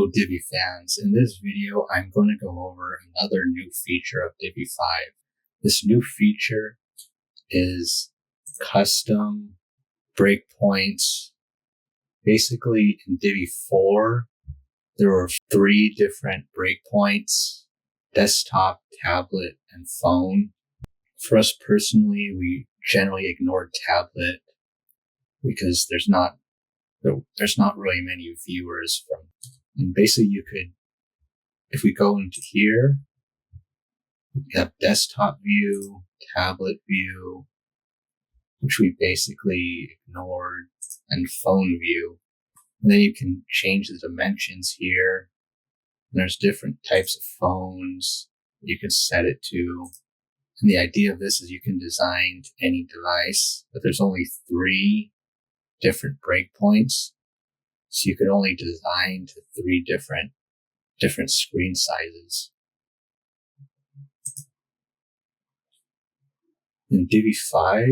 Hello Divi fans, in this video I'm going to go over another new feature of Divi 5. This new feature is custom breakpoints. Basically in Divi 4 there were 3 different breakpoints: desktop, tablet, and phone. For us personally, we generally ignored tablet because there's not really many viewers from. And basically you could, if we go into here, we have desktop view, tablet view, which we basically ignored, and phone view. And then you can change the dimensions here. There's different types of phones you can set it to. And the idea of this is you can design to any device, but there's only 3 different breakpoints. So you could only design to 3 different screen sizes. In Divi 5,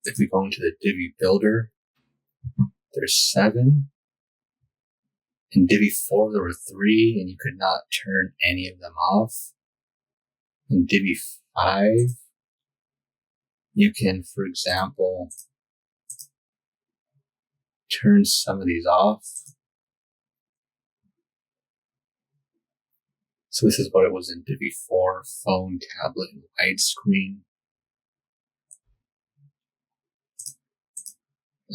if we go into the Divi builder, there's 7. In Divi 4, there were 3, and you could not turn any of them off. In Divi 5, you can, for example, turn some of these off. So this is what it was in Divi 4, phone, tablet, and widescreen.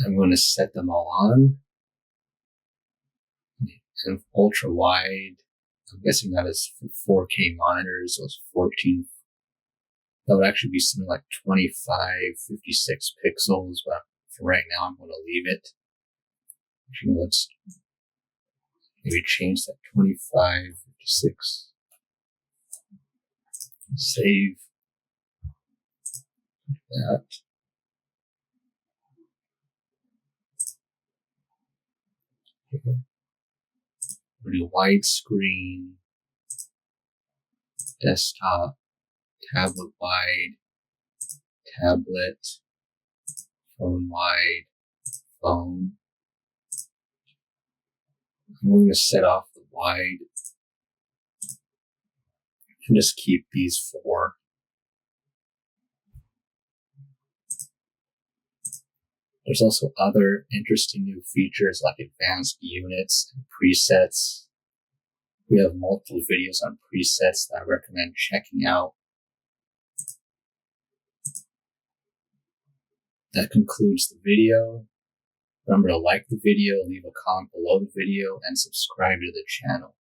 I'm going to set them all on. And ultra wide, I'm guessing that is for 4K monitors, those 14. That would actually be something like 2556 pixels, but for right now I'm going to leave it. Actually, let's maybe change that 2556. Save that. Okay. We'll do widescreen, desktop, tablet wide, tablet, phone wide, phone. I'm going to set off the wide and just keep these 4. There's also other interesting new features like advanced units and presets. We have multiple videos on presets that I recommend checking out. That concludes the video. Remember to like the video, leave a comment below the video, and subscribe to the channel.